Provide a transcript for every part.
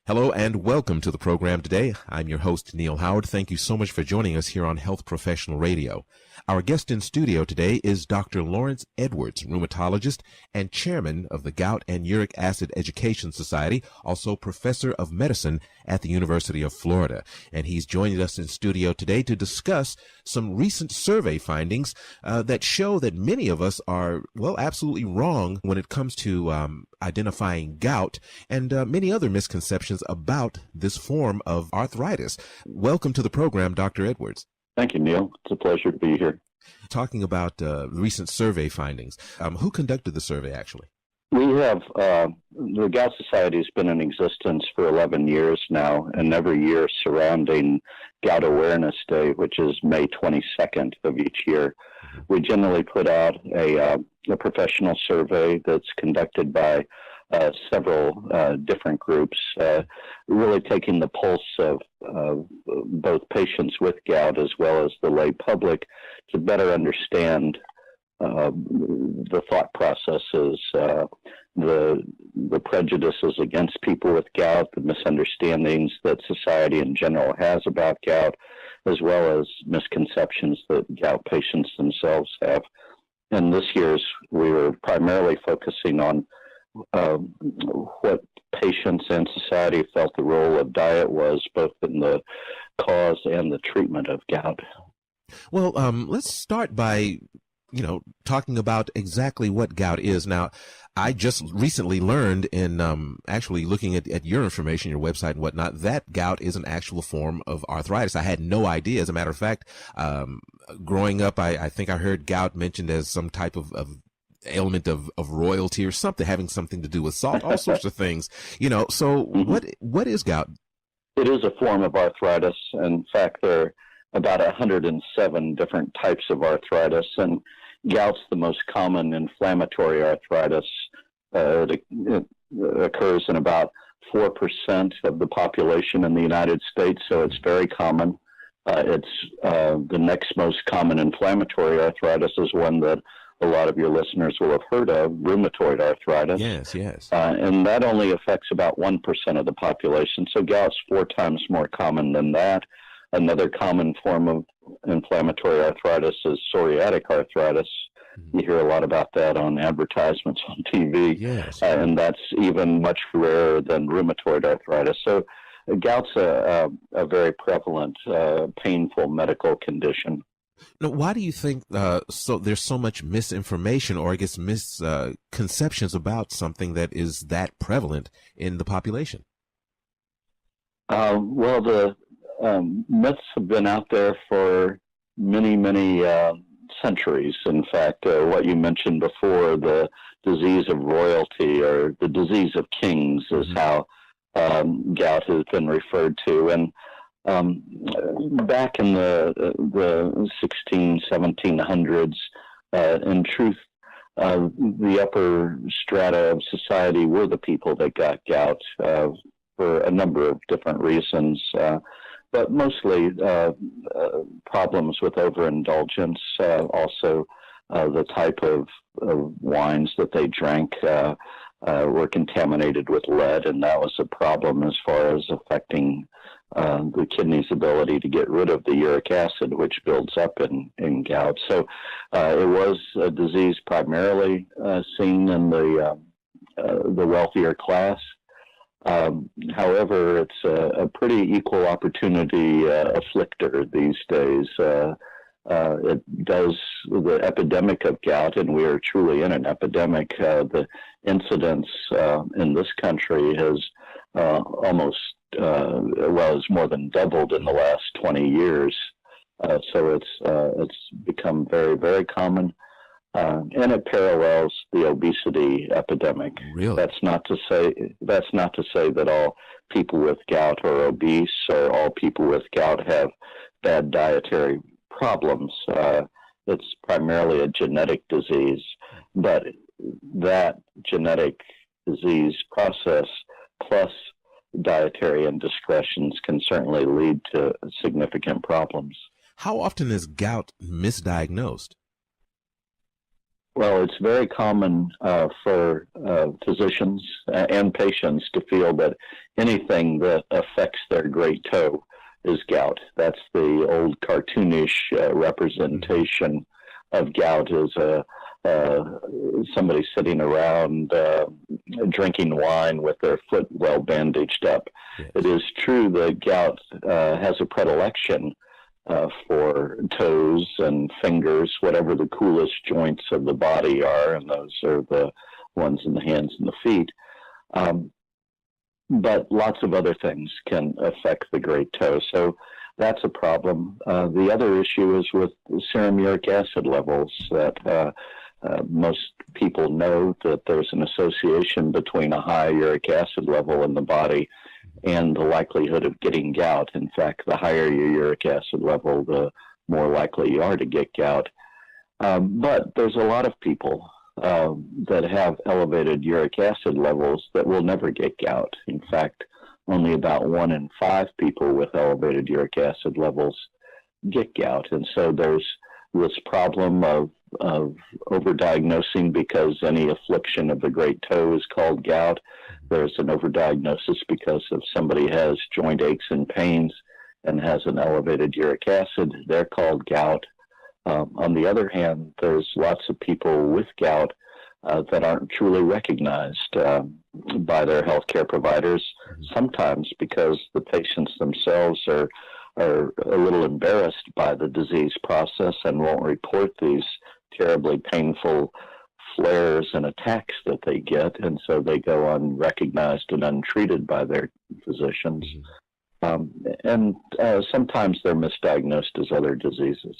Hello and welcome to the program today. I'm your host, Neal Howard. Thank you so much for joining us here on Health Professional Radio. Our guest in studio today is Dr. Lawrence Edwards, rheumatologist and chairman of the Gout and Uric Acid Education Society, also professor of medicine at the University of Florida. And he's joining us in studio today to discuss some recent survey findings that show that many of us are, absolutely wrong when it comes to identifying gout and many other misconceptions about this form of arthritis. Welcome to the program, Dr. Edwards. Thank you, Neal. It's a pleasure to be here. Talking about recent survey findings, who conducted the survey actually? We have, the Gout Society has been in existence for 11 years now, and every year surrounding Gout Awareness Day, which is May 22nd of each year, we generally put out a professional survey that's conducted by several different groups, really taking the pulse of both patients with gout as well as the lay public to better understand the thought processes, the prejudices against people with gout, the misunderstandings that society in general has about gout, as well as misconceptions that gout patients themselves have. And this year's, we were primarily focusing on what patients and society felt the role of diet was, both in the cause and the treatment of gout. Well, let's start by talking about exactly what gout is. Now, I just recently learned in actually looking at your information, your website and whatnot, that gout is an actual form of arthritis. I had no idea. As a matter of fact, growing up, I think I heard gout mentioned as some type of ailment of royalty or something, having something to do with salt, all sorts of things. So what is gout? It is a form of arthritis. In fact, there are about 107 different types of arthritis, and gout's the most common inflammatory arthritis. It occurs in about 4% of the population in the United States, so it's very common. It's the next most common inflammatory arthritis is one that a lot of your listeners will have heard of, rheumatoid arthritis. Yes. And that only affects about 1% of the population, so gout's 4 times more common than that. Another common form of inflammatory arthritis is psoriatic arthritis. You hear a lot about that on advertisements on TV. Yes. And that's even much rarer than rheumatoid arthritis. So gout's a very prevalent, painful medical condition. Now, why do you think so there's so much misinformation or I guess misconceptions about something that is that prevalent in the population? The myths have been out there for many centuries. In fact, what you mentioned before, the disease of royalty or the disease of kings is how gout has been referred to. And back in the 1700s, in truth, the upper strata of society were the people that got gout for a number of different reasons. But mostly problems with overindulgence, also the type of wines that they drank were contaminated with lead, and that was a problem as far as affecting the kidney's ability to get rid of the uric acid, which builds up in gout. So it was a disease primarily seen in the wealthier class. However, it's a pretty equal opportunity afflictor these days. It does the epidemic of gout, and we are truly in an epidemic. The incidence in this country has it's more than doubled in the last 20 years. So it's become very, very common. And it parallels the obesity epidemic. Really? That's not to say that all people with gout are obese or all people with gout have bad dietary problems. It's primarily a genetic disease, but that genetic disease process plus dietary indiscretions can certainly lead to significant problems. How often is gout misdiagnosed? Well, it's very common for physicians and patients to feel that anything that affects their great toe is gout. That's the old cartoonish representation of gout, is somebody sitting around drinking wine with their foot well bandaged up. Yes. It is true that gout has a predilection for toes and fingers, whatever the coolest joints of the body are, and those are the ones in the hands and the feet. But lots of other things can affect the great toe. So that's a problem. The other issue is with serum uric acid levels, that most people know that there's an association between a high uric acid level in the body and the likelihood of getting gout. In fact, the higher your uric acid level, the more likely you are to get gout. But there's a lot of people that have elevated uric acid levels that will never get gout. In fact, only about 1 in 5 people with elevated uric acid levels get gout. And so there's this problem of overdiagnosing, because any affliction of the great toe is called gout. There's an overdiagnosis because if somebody has joint aches and pains and has an elevated uric acid, they're called gout. On the other hand, there's lots of people with gout that aren't truly recognized by their healthcare providers, sometimes because the patients themselves are a little embarrassed by the disease process and won't report these terribly painful flares and attacks that they get, and so they go unrecognized and untreated by their physicians. And sometimes they're misdiagnosed as other diseases.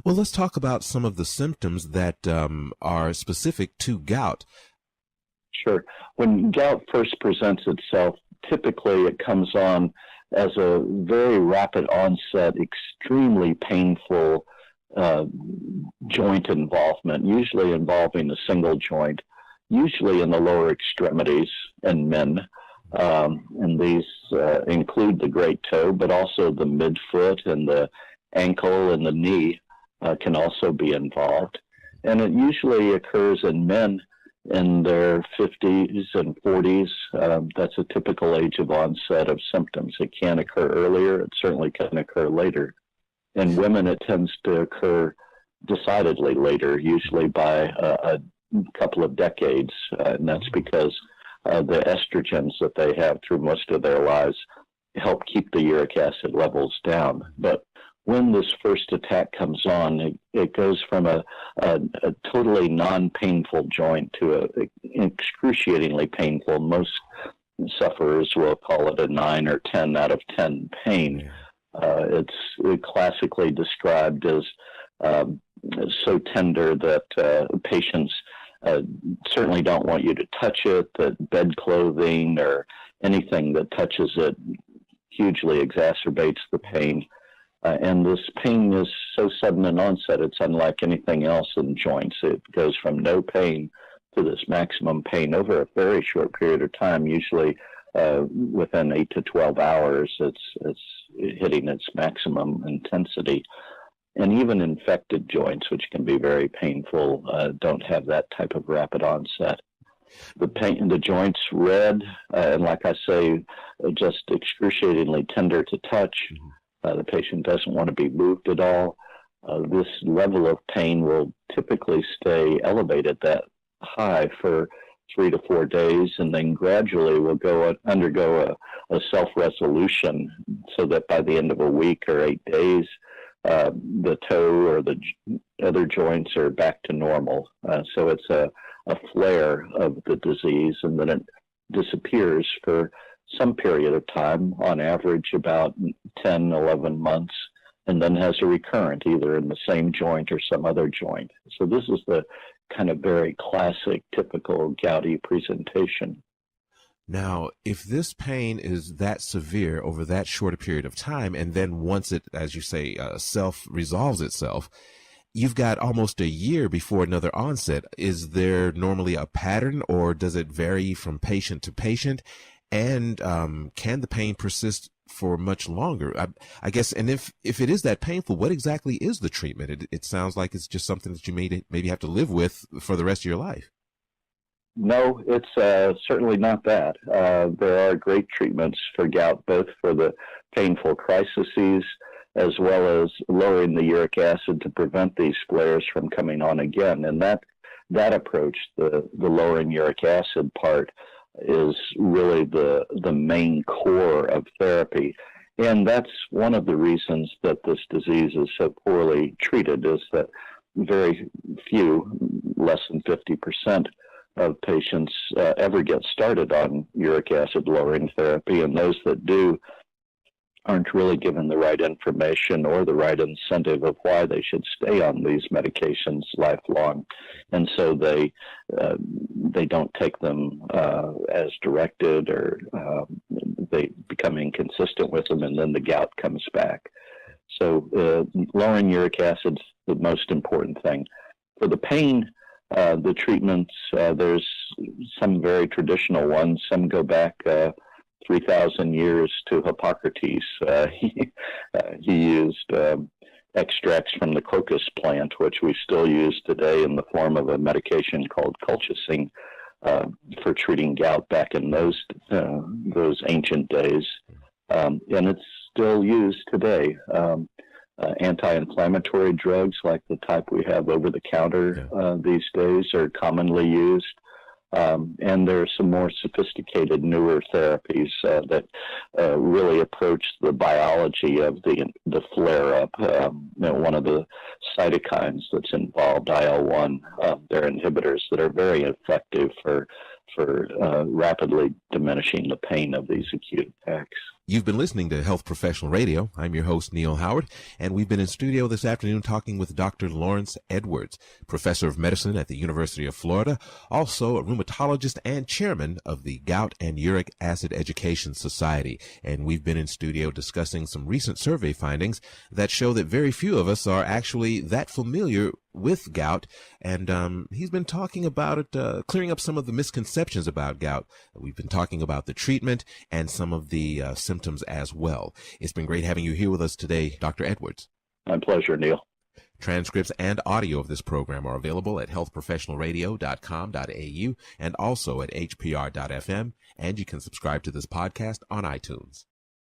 Well, let's talk about some of the symptoms that are specific to gout. Sure. When gout first presents itself, typically it comes on as a very rapid onset, extremely painful joint involvement, usually involving a single joint, usually in the lower extremities in men. And these include the great toe, but also the midfoot and the ankle and the knee can also be involved. And it usually occurs in men in their 50s and 40s. That's a typical age of onset of symptoms. It can occur earlier. It certainly can occur later. In women, it tends to occur decidedly later, usually by a couple of decades, and that's because the estrogens that they have through most of their lives help keep the uric acid levels down. But when this first attack comes on, it goes from a totally non-painful joint to an excruciatingly painful. Most sufferers will call it a 9 or 10 out of 10 pain. It's classically described as so tender that patients certainly don't want you to touch it, that bed clothing or anything that touches it hugely exacerbates the pain. And this pain is so sudden in onset, it's unlike anything else in joints. It goes from no pain to this maximum pain over a very short period of time, usually within 8 to 12 hours. It's hitting its maximum intensity. And even infected joints, which can be very painful, don't have that type of rapid onset. The pain in the joints red, and like I say, just excruciatingly tender to touch. The patient doesn't want to be moved at all. This level of pain will typically stay elevated that high for 3 to 4 days, and then gradually will undergo a self-resolution, so that by the end of a week or 8 days, the toe or the other joints are back to normal. So it's a flare of the disease, and then it disappears for some period of time, on average about 10, 11 months, and then has a recurrent either in the same joint or some other joint. So this is the kind of very classic, typical gouty presentation. Now, if this pain is that severe over that short a period of time, and then once it, as you say, self-resolves itself, you've got almost a year before another onset. Is there normally a pattern, or does it vary from patient to patient? And can the pain persist for much longer? I guess, and if it is that painful, what exactly is the treatment? It sounds like it's just something that you maybe have to live with for the rest of your life. No, it's certainly not that. There are great treatments for gout, both for the painful crises as well as lowering the uric acid to prevent these flares from coming on again. And that approach, the lowering uric acid part, is really the main core of therapy. And that's one of the reasons that this disease is so poorly treated, is that very few, less than 50%, of patients ever get started on uric acid lowering therapy, and those that do aren't really given the right information or the right incentive of why they should stay on these medications lifelong, and so they don't take them as directed, or they become inconsistent with them, and then the gout comes back. So lowering uric acid is the most important thing. For the pain, the treatments, there's some very traditional ones. Some go back 3,000 years to Hippocrates. He used extracts from the crocus plant, which we still use today in the form of a medication called colchicine for treating gout back in those ancient days. And it's still used today. Anti-inflammatory drugs like the type we have over the counter these days are commonly used. And there are some more sophisticated, newer therapies that really approach the biology of the flare-up. One of the cytokines that's involved, IL-1, they're inhibitors that are very effective for rapidly diminishing the pain of these acute attacks. You've been listening to Health Professional Radio. I'm your host, Neal Howard, and we've been in studio this afternoon talking with Dr. Lawrence Edwards, professor of medicine at the University of Florida, also a rheumatologist and chairman of the Gout and Uric Acid Education Society. And we've been in studio discussing some recent survey findings that show that very few of us are actually that familiar with gout, and he's been talking about it, clearing up some of the misconceptions about gout. We've been talking about the treatment and some of the symptoms as well. It's been great having you here with us today, Dr. Edwards. My pleasure, Neal. Transcripts and audio of this program are available at healthprofessionalradio.com.au and also at hpr.fm, and you can subscribe to this podcast on iTunes.